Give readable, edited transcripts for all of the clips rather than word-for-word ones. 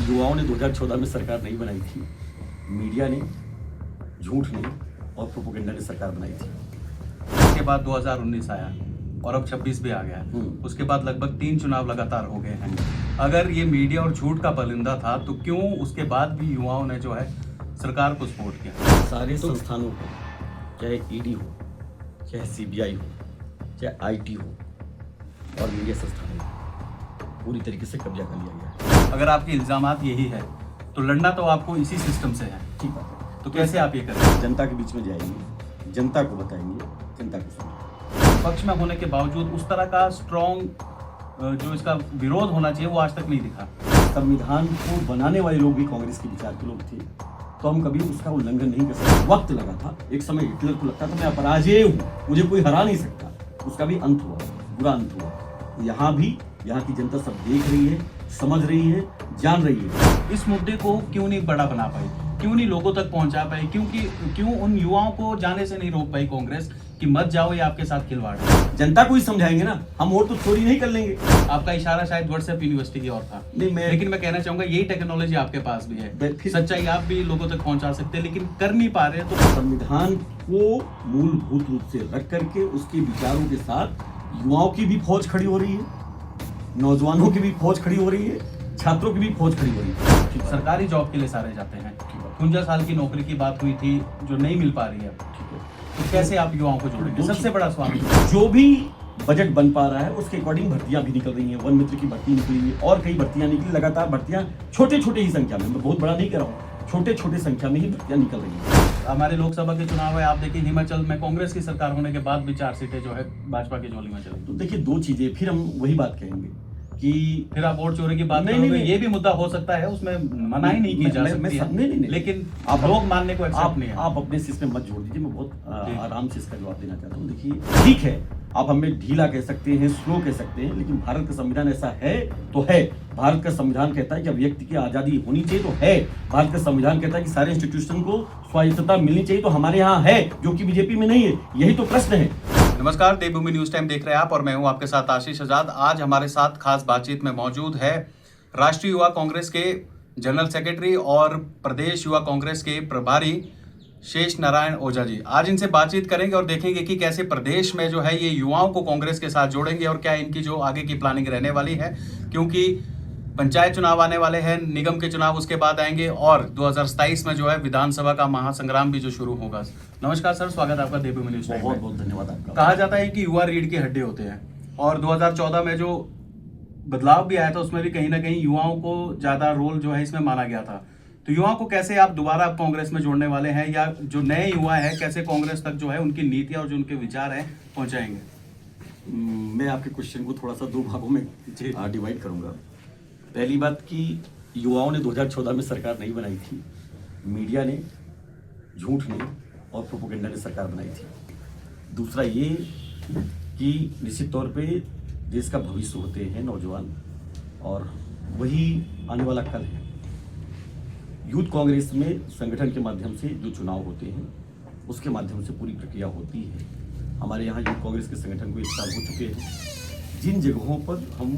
युवाओं ने 2014 में सरकार नहीं बनाई थी, मीडिया ने, झूठ ने और प्रोपेगेंडा ने सरकार बनाई थी। उसके बाद 2019 आया और अब 26 भी आ गया। उसके बाद लगभग 3 चुनाव लगातार हो गए हैं। अगर ये मीडिया और झूठ का परिंदा था तो क्यों उसके बाद भी युवाओं ने जो है सरकार को सपोर्ट किया? सारे संस्थानों को, चाहे ईडी हो, चाहे सीबीआई हो, चाहे आईटी हो और मीडिया संस्थानों को पूरी तरीके से कब्जा कर लिया गया है। अगर आपके इल्जामात यही है तो लड़ना तो आपको इसी सिस्टम से है। ठीक है, तो कैसे आप ये करेंगे? जनता के बीच में जाएंगे, जनता को बताएंगे, जनता को सुनेंगे। पक्ष में होने के बावजूद उस तरह का स्ट्रॉन्ग जो इसका विरोध होना चाहिए वो आज तक नहीं दिखा। संविधान को बनाने वाले लोग भी कांग्रेस के विचार के लोग थे, तो हम कभी उसका उल्लंघन नहीं कर सकते। वक्त लगा था, एक समय हिटलर को लगता था मैं अपराजेय हूँ, मुझे कोई हरा नहीं सकता। उसका भी अंत हुआ, बुरा अंत हुआ। यहाँ भी यहाँ की जनता सब देख रही है, समझ रही है, जान रही है। इस मुद्दे को क्यों नहीं बड़ा बना पाई, क्यों नहीं लोगों तक पहुंचा पाई, क्यों उन युवाओं को जाने से नहीं रोक पाई कांग्रेस कि मत जाओ, ये आपके साथ खिलवाड़ है? जनता को ही समझाएंगे ना, हम वोट तो चोरी नहीं कर लेंगे। आपका इशारा शायद व्हाट्सएप यूनिवर्सिटी की ओर था। नहीं, लेकिन मैं कहना चाहूंगा यही टेक्नोलॉजी आपके पास भी है, फिर सच्चाई आप भी लोगों तक पहुंचा सकते हैं, लेकिन कर नहीं पा रहे। तो संविधान को मूलभूत रूप से रख करके उसके विचारों के साथ युवाओं की भी फौज खड़ी हो रही है, नौजवानों की भी फौज खड़ी हो रही है, छात्रों की भी फौज खड़ी हो रही है। सरकारी जॉब के लिए सारे जाते हैं। 49 साल की नौकरी की बात हुई थी जो नहीं मिल पा रही है, तो कैसे आप युवाओं को जोड़ेंगे? सबसे बड़ा सवाल जो भी बजट बन पा रहा है उसके अकॉर्डिंग भर्तियां भी निकल रही हैं। वन मित्र की भर्ती निकली हुई और कई भर्तियां निकली, लगातार भर्तियां छोटे छोटे ही संख्या में, मैं बहुत बड़ा नहीं कर रहा हूँ, छोटे छोटे संख्या में ही भर्तियां निकल रही हैं। हमारे लोकसभा के चुनाव है, आप देखिए हिमाचल में कांग्रेस की सरकार होने के बाद भी 4 सीटें जो है भाजपा की झोली में चली। तो देखिए दो चीजें, फिर हम वही बात कहेंगे कि फिर आप वोट चोरी की बात नहीं, ये भी मुद्दा हो सकता है, उसमें मनाही नहीं की जा सकती है। नहीं, लेकिन आप लोग मानने को एक्सेप्ट नहीं है। आप अपने सिस्टम मत जोड़ दीजिए, मैं बहुत आराम से इसका जवाब देना चाहता हूँ। देखिए ठीक है, आप हमें ढीला कह सकते हैं, स्लो कह सकते हैं, लेकिन भारत का संविधान ऐसा है तो है। भारत का संविधान कहता है कि व्यक्ति की आजादी होनी चाहिए तो है। भारत का संविधान कहता है कि सारे इंस्टीट्यूशन को स्वायत्तता मिलनी चाहिए तो हमारे यहाँ है, जो कि बीजेपी में नहीं है। यही तो प्रश्न है। नमस्कार, देवभूमि न्यूज टाइम देख रहे हैं आप और मैं हूं आपके साथ आशीष आजाद। आज हमारे साथ खास बातचीत में मौजूद है राष्ट्रीय युवा कांग्रेस के जनरल सेक्रेटरी और प्रदेश युवा कांग्रेस के प्रभारी शेष नारायण ओझा जी। आज इनसे बातचीत करेंगे और देखेंगे कि कैसे प्रदेश में जो है ये युवाओं को कांग्रेस के साथ जोड़ेंगे और क्या इनकी जो आगे की प्लानिंग रहने वाली है, क्योंकि पंचायत चुनाव आने वाले हैं, निगम के चुनाव उसके बाद आएंगे और 2027 में जो है विधानसभा का महासंग्राम भी जो शुरू होगा। नमस्कार सर, स्वागत है आपका देवभूमि न्यूज टाइम में। बहुत बहुत धन्यवाद आपका। कहा जाता है कि युवा रीढ़ की हड्डी होते हैं और 2014 में जो बदलाव भी आया था उसमें भी कहीं ना कहीं युवाओं को ज्यादा रोल जो है इसमें माना गया था। तो युवाओं को कैसे आप दोबारा कांग्रेस में जोड़ने वाले हैं, या जो नए युवा है कैसे कांग्रेस तक जो है उनकी नीतियां और जो उनके विचार हैं पहुंचाएंगे? मैं आपके क्वेश्चन को थोड़ा सा दो भागों में डिवाइड करूंगा। पहली बात कि युवाओं ने 2014 में सरकार नहीं बनाई थी, मीडिया ने, झूठ ने और प्रोपेगेंडा ने सरकार बनाई थी। दूसरा ये कि निश्चित तौर पे देश का भविष्य होते हैं नौजवान और वही आने वाला कल है। यूथ कांग्रेस में संगठन के माध्यम से जो चुनाव होते हैं उसके माध्यम से पूरी प्रक्रिया होती है। हमारे यहाँ यूथ कांग्रेस के संगठन को 1 साल हो चुके हैं। जिन जगहों पर हम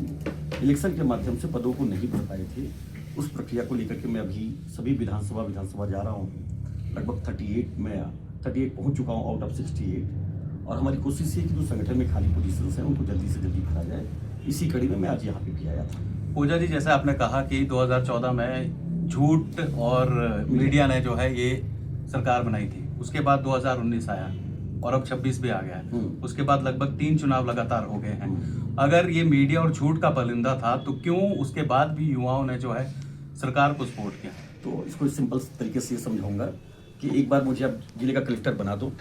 इलेक्शन के माध्यम से पदों को नहीं भर पाए थे, उस प्रक्रिया को लेकर के मैं अभी सभी विधानसभा जा रहा हूँ। लगभग 38 पहुँच चुका हूँ आउट ऑफ 68। और हमारी कोशिश है कि जो संगठन में खाली पोजीशंस हैं उनको जल्दी से जल्दी भरा जाए। इसी कड़ी में मैं आज यहाँ पे भी आया था। ओझा जी, जैसे आपने कहा कि 2014 में झूठ और मीडिया ने जो है ये सरकार बनाई थी, उसके बाद 2019 आया और अब 26 भी आ गया है। उसके बाद लगभग 3 चुनाव लगातार हो गए हैं। अगर ये मीडिया और झूठ का परिंदा था तो क्यों उसके बाद भी युवाओं ने जो है सरकार को सपोर्ट किया? तो इसको सिंपल तरीके से समझाऊंगा कि एक बार मुझे आप जिले का कलेक्टर बना दो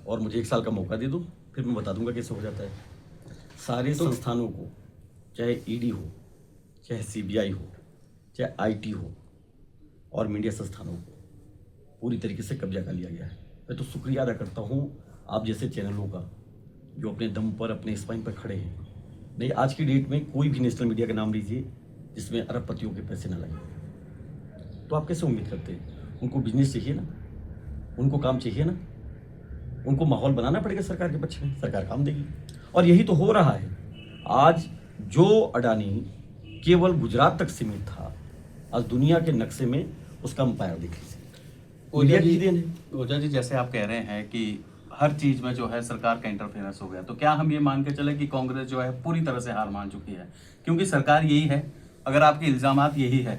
और मुझे 1 साल का मौका दे दो, फिर मैं बता दूंगा कैसे हो जाता है। सारे संस्थानों को, चाहे ईडी हो, चाहे सीबीआई हो, चाहे आईटी हो और मीडिया संस्थानों को पूरी तरीके से कब्जा कर लिया गया है। मैं तो शुक्रिया अदा करता हूँ आप जैसे चैनलों का, जो अपने दम पर, अपने स्पाइन पर खड़े हैं। नहीं, आज की डेट में कोई भी नेशनल मीडिया का नाम लीजिए जिसमें अरबपतियों के पैसे न लगे। तो आप कैसे उम्मीद करते हैं? उनको बिजनेस चाहिए ना, उनको काम चाहिए ना, उनको माहौल बनाना पड़ेगा सरकार के पक्ष में, सरकार काम देगी। और यही तो हो रहा है। आज जो अडानी केवल गुजरात तक सीमित था, आज दुनिया के नक्शे में उसका अंपायर देख लीजिए। ओझा मीडिया जी, की देन है। ओझा जी, जैसे आप कह रहे हैं कि हर चीज में जो है सरकार का इंटरफेरेंस हो गया, तो क्या हम ये मान के चले कि कांग्रेस जो है पूरी तरह से हार मान चुकी है? क्योंकि सरकार यही है, अगर आपके इल्जामात यही है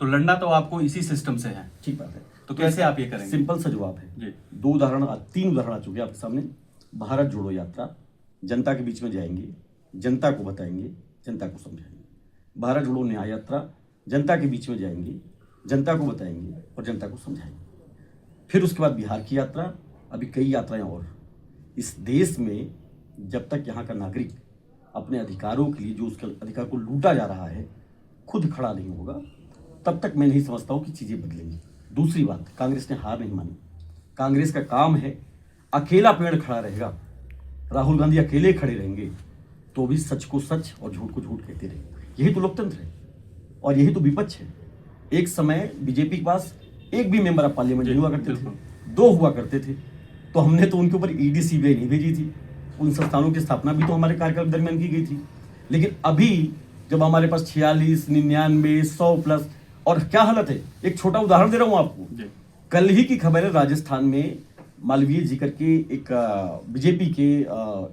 तो लड़ना तो आपको इसी सिस्टम से है। ठीक बात है। तो कैसे आप ये करेंगे? सिंपल सा जवाब है जी। 3 उदाहरण आ चुके हैं आपके सामने। भारत जोड़ो यात्रा, जनता के बीच में जाएंगे, जनता को बताएंगे, जनता को समझाएंगे। भारत जोड़ो न्याय यात्रा, जनता के बीच में जाएंगे, जनता को बताएंगे और जनता को समझाएंगे। फिर उसके बाद बिहार की यात्रा, अभी कई यात्राएं और। इस देश में जब तक यहाँ का नागरिक अपने अधिकारों के लिए, जो उसके अधिकार को लूटा जा रहा है, खुद खड़ा नहीं होगा, तब तक मैं नहीं समझता हूँ कि चीज़ें बदलेंगी। दूसरी बात, कांग्रेस ने हार नहीं मानी। कांग्रेस का काम है, अकेला पेड़ खड़ा रहेगा, राहुल गांधी अकेले खड़े रहेंगे तो भी सच को सच और झूठ को झूठ कहते रहेंगे। यही तो लोकतंत्र है और यही तो विपक्ष है। एक समय बीजेपी के पास एक भी मेंबर ऑफ पार्लियामेंट नहीं हुआ करते थे, 2 हुआ करते थे, तो हमने तो उनके ऊपर ईडी सीबीआई नहीं भेजी थी। उन संस्थानों की स्थापना भी तो हमारे कार्यकाल के दरमियान की गई थी। लेकिन अभी जब हमारे पास 46, 99, 100 प्लस, और क्या हालत है, एक छोटा उदाहरण दे रहा हूं आपको। कल ही की खबर है, राजस्थान में मालवीय जी करके एक बीजेपी के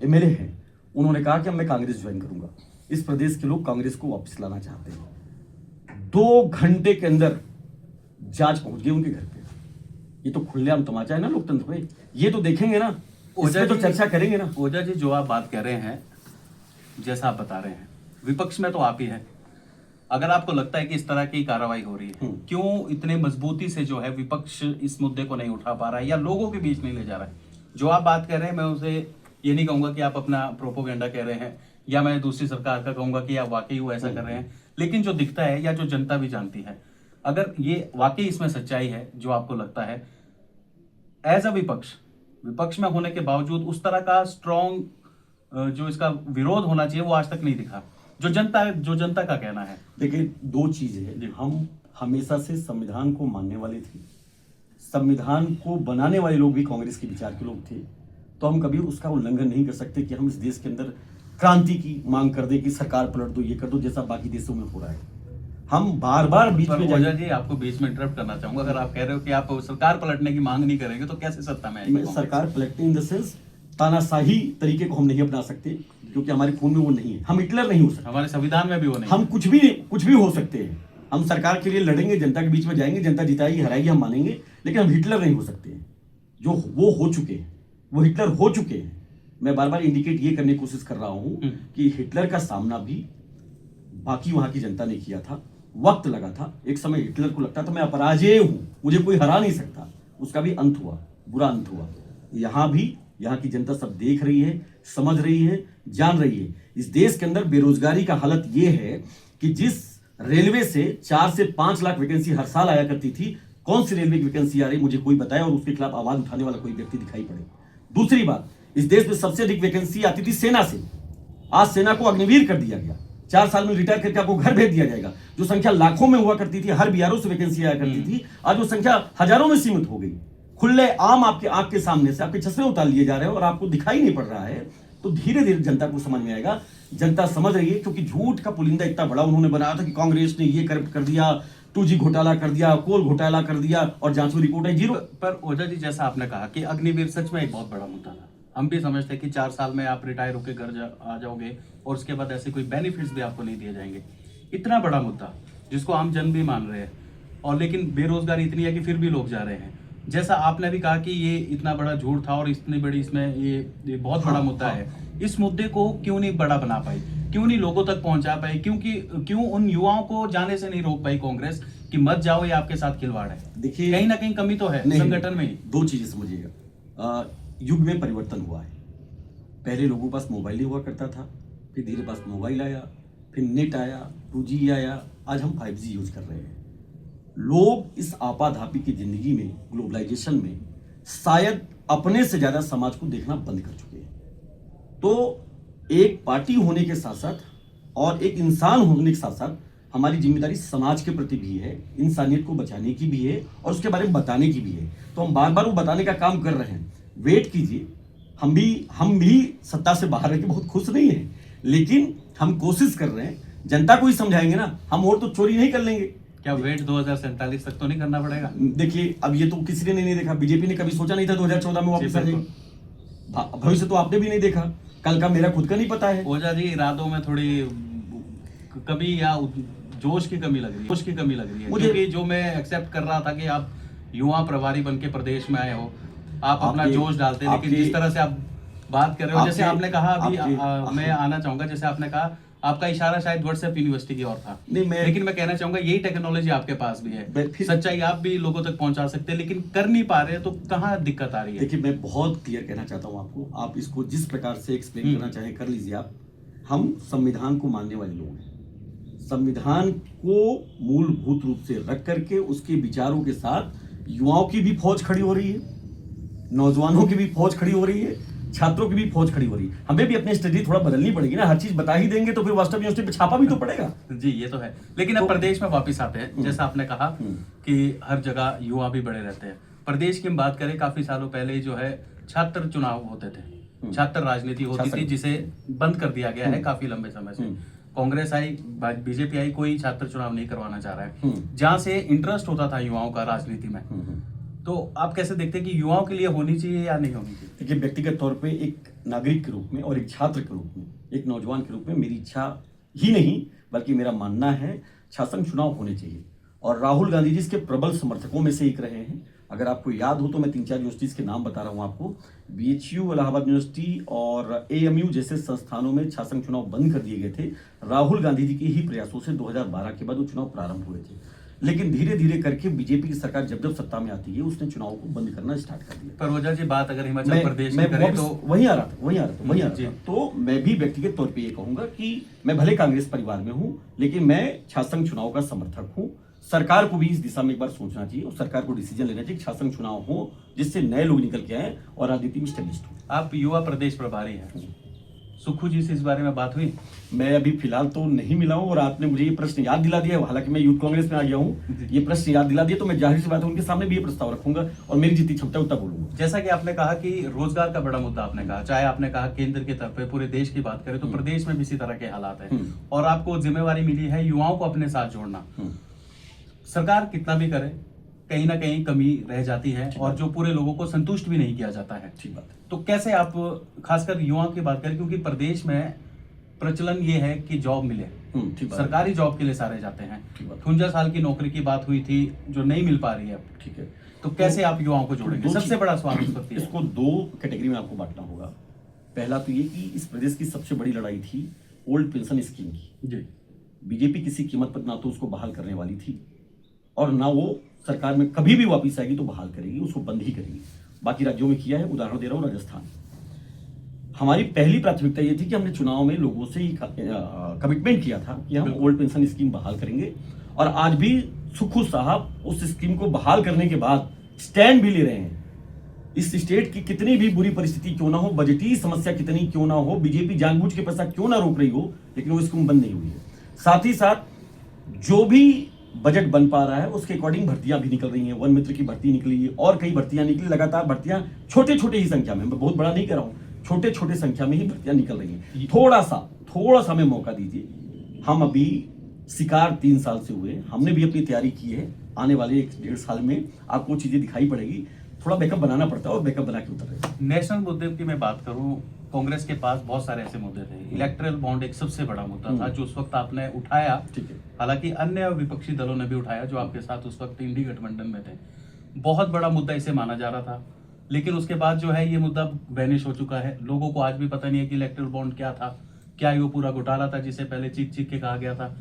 एमएलए हैं, उन्होंने कहा कि मैं कांग्रेस ज्वाइन करूंगा। इस प्रदेश के लोग कांग्रेस को वापस लाना चाहते हैं। 2 घंटे के अंदर जांच पहुंच गई उनके घर पे। ये तो खुलेआम तमाचा है ना लोकतंत्र में। ये तो देखेंगे ना, ओझा तो चर्चा करेंगे ना। ओझा जी, जो आप बात कर रहे हैं, जैसा आप बता रहे हैं, विपक्ष में तो आप ही है। अगर आपको लगता है कि इस तरह की कार्रवाई हो रही है, क्यों इतने मजबूती से जो है विपक्ष इस मुद्दे को नहीं उठा पा रहा है या लोगों के बीच नहीं ले जा रहा है? जो आप बात कर रहे हैं, मैं उसे ये नहीं कहूंगा कि आप अपना प्रोपोगेंडा कह रहे हैं, या मैं दूसरी सरकार का कहूंगा कि आप वाकई वो ऐसा कर रहे हैं। लेकिन जो दिखता है या जो जनता भी जानती है, अगर ये वाकई इसमें सच्चाई है जो आपको लगता है, एज अ विपक्ष में होने के बावजूद उस तरह का स्ट्रॉन्ग जो इसका विरोध होना चाहिए वो आज तक नहीं दिखा, जो जनता का कहना है। देखिए, 2 चीजें हैं। हम हमेशा से संविधान को मानने वाले थे, संविधान को बनाने वाले लोग भी कांग्रेस के विचार के लोग थे, तो हम कभी उसका उल्लंघन नहीं कर सकते कि हम इस देश के अंदर क्रांति की मांग कर दे कि सरकार पलट दो, ये कर दो, जैसा बाकी देशों में हो रहा है। हम बार बार बीच में ओझा जी, आपको बीच में इंटरप्ट करना चाहूंगा। अगर आप कह रहे हो कि आप सरकार पलटने की मांग नहीं करेंगे तो कैसे सत्ता में आएगी? सरकार पलटने इन द सेंस तानाशाही तरीके को हम नहीं अपना सकते, क्योंकि हमारे खून में वो नहीं है। हम हिटलर नहीं हो सकते, हमारे संविधान में भी वो नहीं। हम कुछ भी हो सकते हैं। हम सरकार के लिए लड़ेंगे, जनता के बीच में जाएंगे, जनता जिताएगी हराएगी हम मानेंगे, लेकिन हम हिटलर नहीं हो सकते। जो वो हो चुके हैं, वो हिटलर हो चुके हैं। मैं बार बार इंडिकेट ये करने की कोशिश कर रहा हूं कि हिटलर का सामना भी बाकी वहां की जनता ने किया था, वक्त लगा था। एक समय हिटलर को लगता था मैं अपराजेय हूं, मुझे कोई हरा नहीं सकता, उसका भी अंत हुआ, बुरा अंत हुआ। यहाँ भी यहाँ की जनता सब देख रही है, समझ रही है, जान रही है। इस देश के अंदर बेरोजगारी का हालत ये है कि जिस रेलवे से 4 से 5 लाख वैकेंसी हर साल आया करती थी, कौन सी रेलवे की वैकेंसी आ रही मुझे कोई बताए और उसके खिलाफ आवाज उठाने वाला कोई व्यक्ति दिखाई पड़े। दूसरी बात, इस देश में सबसे अधिक वैकेंसी आती थी सेना से, आज सेना को अग्निवीर कर दिया गया। 4 साल में रिटायर करके आपको घर भेज दिया जाएगा। जो संख्या लाखों में हुआ करती थी, हर बीआरओ से वैकेंसी आया करती थी, आज वो संख्या हजारों में सीमित हो गई। खुले आम आपके आंख के सामने से आपके चश्मे उतार लिए जा रहे हैं और आपको दिखाई नहीं पड़ रहा है। तो धीरे धीरे जनता को समझ में आएगा। जनता समझ रही है, क्योंकि झूठ का पुलिंदा इतना बड़ा उन्होंने बनाया था कि कांग्रेस ने ये करप्ट कर दिया, 2G घोटाला कर दिया, कोल घोटाला कर दिया, और जांच में रिपोर्ट है 0। पर ओझा जी, जैसा आपने कहा कि अग्निवीर सच में एक बहुत बड़ा मुद्दा था। हम भी समझते हैं कि 4 साल में आप रिटायर होकर घर आ जाओगे और उसके बाद ऐसे कोई बेनिफिट्स भी आपको नहीं दिए जाएंगे। इतना बड़ा मुद्दा जिसको आम जन भी मान रहे हैं, और लेकिन बेरोजगारी इतनी है कि फिर भी लोग जा रहे हैं। जैसा आपने भी कहा कि ये इतना बड़ा झूठ था और इतनी बड़ी इसमें ये बहुत बड़ा मुद्दा है। इस मुद्दे को क्यों नहीं बड़ा बना पाई, क्यों नहीं लोगों तक पहुंचा पाई, क्यों उन युवाओं को जाने से नहीं रोक पाई कांग्रेस कि मत जाओ, ये आपके साथ खिलवाड़ है? देखिए, कहीं ना कहीं कमी तो है संगठन में ही। 2 चीजें समझिएगा, युग में परिवर्तन हुआ है। पहले लोगों के पास मोबाइल नहीं हुआ करता था, फिर धीरे पास मोबाइल आया, फिर नेट आया, 2G आया, आज हम 5G यूज कर रहे हैं। लोग इस आपाधापी की जिंदगी में, ग्लोबलाइजेशन में, शायद अपने से ज्यादा समाज को देखना बंद कर चुके हैं। तो एक पार्टी होने के साथ साथ और एक इंसान होने के साथ साथ हमारी जिम्मेदारी समाज के प्रति भी है, इंसानियत को बचाने की भी है और उसके बारे में बताने की भी है। तो हम बार बार वो बताने का काम कर रहे हैं। वेट कीजिए, हम भी सत्ता से बाहर रह के बहुत खुश नहीं है, लेकिन हम कोशिश कर रहे हैं। जनता को ही समझाएंगे ना, हम और तो चोरी नहीं कर लेंगे। क्या वेट 2047 तक तो नहीं करना पड़ेगा? देखिए, अब ये तो किसी ने नहीं देखा, बीजेपी ने कभी सोचा नहीं था 2014 में वापस आ जाएगी। भविष्य तो आपने भी नहीं देखा, कल का मेरा खुद का नहीं पता है। ओझा जी, इरादों में थोड़ी कमी या जोश की कमी लग रही है मुझे क्योंकि जो मैं एक्सेप्ट कर रहा था कि आप युवा प्रभारी बन के प्रदेश में आए हो, आप अपना जोश डालते, लेकिन जिस तरह से आप बात कर रहे हो, जैसे आपने कहा अभी मैं आना चाहूंगा, जैसे आपने कहा आपका इशारा शायद व्हाट्सएप यूनिवर्सिटी की ओर था, लेकिन मैं कहना चाहूंगा यही टेक्नोलॉजी आपके पास भी है, सच्चाई आप भी लोगों तक पहुंचा सकते हैं, लेकिन कर नहीं पा रहे, तो कहाँ दिक्कत आ रही है? देखिए, मैं बहुत क्लियर कहना चाहता हूँ आपको, आप इसको जिस प्रकार से एक्सप्लेन करना चाहे कर लीजिए आप। हम संविधान को मानने वाले लोग हैं, संविधान को मूलभूत रूप से रख करके उसके विचारों के साथ युवाओं की भी फौज खड़ी हो रही है, नौजवानों की भी फौज खड़ी हो रही है, छात्रों की भी फौज खड़ी हो रही है। हमें भी अपनी स्ट्रेटजी थोड़ा बदलनी पड़ेगी ना, हर चीज बता ही देंगे तो फिर वास्तव यूनिवर्सिटी पे छापा भी तो पड़ेगा। जी, ये तो है, लेकिन अब प्रदेश में वापस आते हैं, जैसा आपने कहा कि हर जगह युवा भी बड़े रहते हैं। प्रदेश की हम बात करें, काफी सालों पहले जो है छात्र चुनाव होते थे, छात्र राजनीति होती थी, जिसे बंद कर दिया गया है काफी लंबे समय से। कांग्रेस आई, बीजेपी आई, कोई छात्र चुनाव नहीं करवाना चाह रहा है, जहां से इंटरेस्ट होता था युवाओं का राजनीति में। तो आप कैसे देखते हैं कि युवाओं के लिए होनी चाहिए या नहीं होनी चाहिए? देखिए, व्यक्तिगत तौर पे एक नागरिक के रूप में और एक छात्र के रूप में, एक नौजवान के रूप में मेरी इच्छा ही नहीं बल्कि मेरा मानना है शासन चुनाव होने चाहिए, और राहुल गांधी जी इसके प्रबल समर्थकों में से एक रहे हैं। अगर आपको याद हो तो मैं 3-4 यूनिवर्सिटीज के नाम बता रहा हूं आपको। BHU इलाहाबाद यूनिवर्सिटी और AMU जैसे संस्थानों में शासन चुनाव बंद कर दिए गए थे राहुल गांधी जी के ही प्रयासों से। 2012 के बाद वो चुनाव प्रारंभ हुए थे, लेकिन धीरे धीरे करके बीजेपी की सरकार जब जब सत्ता में आती है उसने चुनाव को बंद करना स्टार्ट कर दिया। पर ओझा जी, बात अगर हिमाचल प्रदेश में करें तो वहीं आ रहा था। तो मैं भी व्यक्तिगत तौर पे ये कहूंगा कि मैं भले कांग्रेस परिवार में हूं, लेकिन मैं शासन चुनाव का समर्थक हूं। सरकार को भी इस दिशा में एक बार सोचना चाहिए और सरकार को डिसीजन लेना चाहिए कि शासन चुनाव हो जिससे नए लोग निकल के आए और राजनीति में स्टेब्लिश्ड हो। आप युवा प्रदेश प्रभारी हैं, सुक्खू जी से इस बारे में बात हुई? मैं अभी फिलहाल तो नहीं मिला हूं, और आपने मुझे ये प्रश्न याद दिला दिया, हालांकि मैं यूथ कांग्रेस में आ गया हूं, ये प्रश्न याद दिला दिया तो मैं जाहिर सी बात है उनके सामने भी ये प्रस्ताव रखूंगा और मेरी जितनी क्षमता उतना बोलूंगा। जैसा कि आपने कहा कि रोजगार का बड़ा मुद्दा आपने कहा, चाहे आपने कहा केंद्र की तरफ पूरे देश की बात करें तो प्रदेश में भी इसी तरह के हालात है, और आपको जिम्मेवारी मिली है युवाओं को अपने साथ जोड़ना। सरकार कितना भी करे, कहीं ना कहीं कमी रह जाती है और जो पूरे लोगों को संतुष्ट भी नहीं किया जाता है। ठीक बात। तो कैसे आप खासकर युवाओं की बात करें, क्योंकि प्रदेश में प्रचलन ये है कि जॉब मिले, सरकारी जॉब के लिए सारे जाते हैं। 58 साल की नौकरी की बात हुई थी जो नहीं मिल पा रही है। ठीक है, तो कैसे आप युवाओं को जोड़ेंगे? सबसे बड़ा सवाल इस वक्त इसको 2 कैटेगरी में आपको बांटना होगा। पहला तो ये कि इस प्रदेश की सबसे बड़ी लड़ाई थी ओल्ड पेंशन स्कीम की। जी, बीजेपी किसी कीमत पर ना तो उसको बहाल करने वाली थी और ना वो सरकार में कभी भी वापस आएगी तो बहाल करेगी, उसको बंद ही करेगी। बाकी राज्यों में किया है, उदाहरण दे रहा हूं राजस्थान। हमारी पहली प्राथमिकता ये थी कि हमने चुनाव में लोगों से कमिटमेंट किया था कि हम ओल्ड पेंशन स्कीम बहाल करेंगे, और आज भी सुक्खू साहब उस स्कीम को बहाल करने के बाद स्टैंड भी ले रहे हैं। इस स्टेट की कितनी भी बुरी परिस्थिति क्यों ना हो, बजटीय समस्या कितनी क्यों ना हो, बीजेपी जानबूझ के पैसा क्यों ना रोक रही हो, लेकिन वो स्कीम बंद नहीं हुई है। साथ ही साथ जो भी बजट बन पा रहा है उसके अकॉर्डिंग भर्तियां भी निकल रही हैं। वन मित्र की भर्ती निकली है और कई भर्तियां निकली, लगातार भर्तियां छोटे छोटे ही संख्या में, मैं बहुत बड़ा नहीं कह रहा हूं, छोटे छोटे संख्या में ही भर्तियां निकल रही हैं। थोड़ा सा हमें मौका दीजिए। हम अभी शिकार 3 साल से हुए, हमने भी अपनी तैयारी की है। आने वाले 1-1.5 साल में आपको चीजें दिखाई पड़ेगी, थोड़ा बैकअप बनाना पड़ता है और बैकअप बना के उतर रहे हैं। नेशनल मुद्दे की मैं बात करूं, कांग्रेस के पास बहुत सारे ऐसे मुद्दे थे। इलेक्टोरल बॉन्ड एक सबसे बड़ा मुद्दा था जो उस वक्त आपने उठाया। ठीक है, हालांकि अन्य विपक्षी दलों ने भी उठाया जो आपके साथ उस वक्त इंडी गठबंधन में थे। बहुत बड़ा मुद्दा इसे माना जा रहा था, लेकिन उसके बाद जो है ये मुद्दा वैनिश हो चुका है। लोगों को आज भी पता नहीं है कि इलेक्टोरल बॉन्ड क्या था, क्या ये पूरा घोटाला था जिसे पहले चीख के कहा गया था,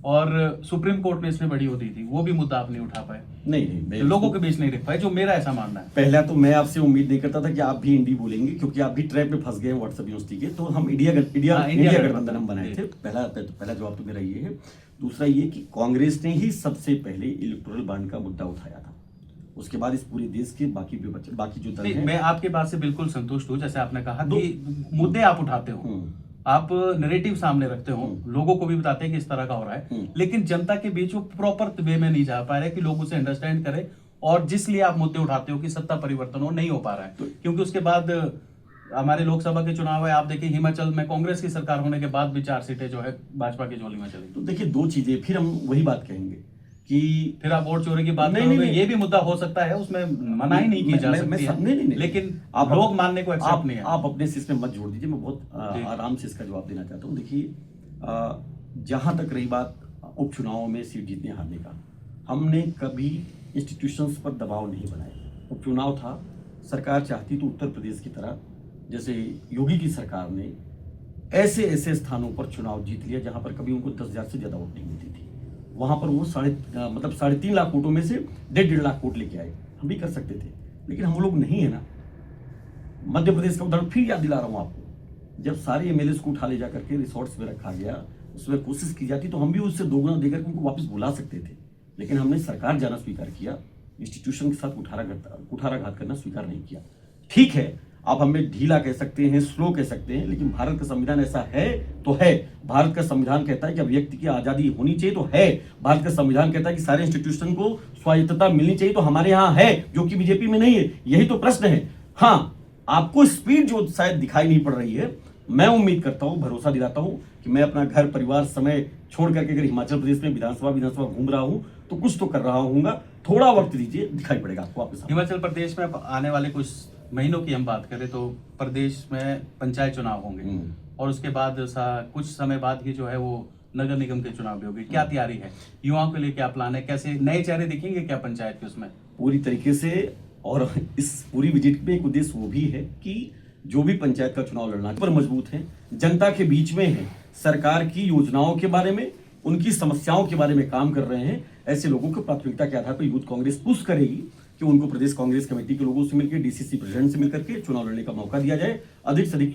और सुप्रीम कोर्ट में इसमें बड़ी होती थी, वो भी मुद्दा आप नहीं उठा पाए। नहीं, लोगों के बीच नहीं रख पाए, जो मेरा ऐसा मानना है। पहला तो मैं आपसे उम्मीद नहीं करता था कि आप भी इंडी बोलेंगे, क्योंकि आप भी ट्रैप में फंस गए हैं व्हाट्सएप यूनिवर्सिटी के। तो हम इंडिया गठबंधन हम बनाए थे। पहला जवाब तो मेरा ये है। दूसरा ये कि कांग्रेस ने ही सबसे पहले इलेक्टोरल बॉन्ड का मुद्दा उठाया था, उसके बाद इस पूरे देश के बाकी जो दल हैं। मैं आपके बात से बिल्कुल संतुष्ट हूँ। जैसे आपने कहा कि मुद्दे आप उठाते हो, आप नैरेटिव सामने रखते हो, लोगों को भी बताते हैं कि इस तरह का हो रहा है, लेकिन जनता के बीच वो प्रॉपर वे में नहीं जा पा रहे कि लोग उसे अंडरस्टैंड करें, और जिसलिए आप मुद्दे उठाते हो कि सत्ता परिवर्तन हो, नहीं हो पा रहा है। क्योंकि उसके बाद हमारे लोकसभा के चुनाव है, आप देखिए हिमाचल में कांग्रेस की सरकार होने के बाद भी 4 सीटें जो है भाजपा की झोली में चली। तो देखिए 2 चीजें, फिर हम वही बात कहेंगे कि फिर आप वोट चोरी की बात नहीं, करोगे, नहीं, ये भी मुद्दा हो सकता है, उसमें मनाही नहीं की जा सकती है, नहीं, लेकिन आप लोग मानने को एक्सेप्ट नहीं है। आप अपने सिस्टम मत जोड़ दीजिए, मैं बहुत जी। आराम से इसका जवाब देना चाहता हूँ। देखिए, जहां तक रही बात उपचुनाव में सीट जीतने हारने का, हमने कभी इंस्टीट्यूशंस पर दबाव नहीं बनाया। उपचुनाव था, सरकार चाहती तो उत्तर प्रदेश की तरह, जैसे योगी की सरकार ने ऐसे ऐसे स्थानों पर चुनाव जीत लिया जहां पर कभी उनको 10,000 से ज्यादा वोट नहीं मिलती थी। वहां पर वो 3.5 लाख वोटों में से 1.5 लाख वोट लेके आए। हम भी कर सकते थे, लेकिन हम लोग नहीं है ना। मध्य प्रदेश का उदाहरण फिर याद दिला रहा हूं आपको, जब सारे एमएलए को उठा ले जाकर के रिसोर्ट्स में रखा गया, उसमें कोशिश की जाती तो हम भी उससे दोगुना देकर उनको वापस बुला सकते थे, लेकिन हमने सरकार जाना स्वीकार किया, इंस्टीट्यूशन के साथ कुठाराघात करना स्वीकार नहीं किया। ठीक है, आप हमें ढीला कह सकते हैं, स्लो कह सकते हैं, लेकिन भारत का संविधान ऐसा है तो है। भारत का संविधान कहता है कि व्यक्ति की आजादी होनी चाहिए तो है। भारत का संविधान कहता है कि सारे इंस्टीट्यूशन को स्वायत्तता मिलनी चाहिए तो हमारे यहाँ है, जो कि बीजेपी में नहीं है। यही तो प्रश्न है। हाँ, आपको स्पीड जो शायद दिखाई नहीं पड़ रही है, मैं उम्मीद करता हूं, भरोसा दिलाता हूं कि मैं अपना घर परिवार समय छोड़ करके अगर हिमाचल प्रदेश में विधानसभा घूम रहा हूं तो कुछ तो कर रहा हूंगा। थोड़ा वक्त दीजिए, दिखाई पड़ेगा आपको वापस। हिमाचल प्रदेश में आने वाले कुछ महीनों की हम बात करें तो प्रदेश में पंचायत चुनाव होंगे और उसके बाद कुछ समय बाद ही जो है वो नगर निगम के चुनाव भी होंगे। क्या तैयारी है युवाओं के लिए, क्या प्लान है, कैसे नए चेहरे दिखेंगे क्या पंचायत के उसमें? पूरी तरीके से, और इस पूरी विजिट में एक उद्देश्य वो भी है कि जो भी पंचायत का चुनाव लड़ना पर मजबूत है, जनता के बीच में है, सरकार की योजनाओं के बारे में, उनकी समस्याओं के बारे में काम कर रहे हैं, ऐसे लोगों को प्राथमिकता के आधार पर यूथ कांग्रेस पुश करेगी कि उनको प्रदेश कांग्रेस कमेटी के लोगों से मिलकर, डीसीसी प्रेसिडेंट से मिलकर के चुनाव लड़ने का मौका दिया जाए, अधिक से अधिक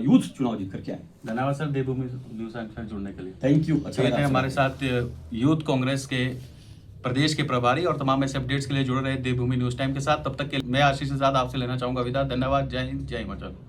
यूथ चुनाव जीत करके आए। धन्यवाद सर देवभूमि न्यूज से जुड़ने के लिए। Thank you. अच्छा लगा हमारे साथ यूथ कांग्रेस के प्रदेश के प्रभारी और तमाम ऐसे अपडेट्स के लिए जुड़े रहे देवभूमि न्यूज टाइम के साथ। तब तक के मैं आशीष आजाद आपसे लेना चाहूंगा विदा। धन्यवाद। जय हिंद, जय हिमाचल।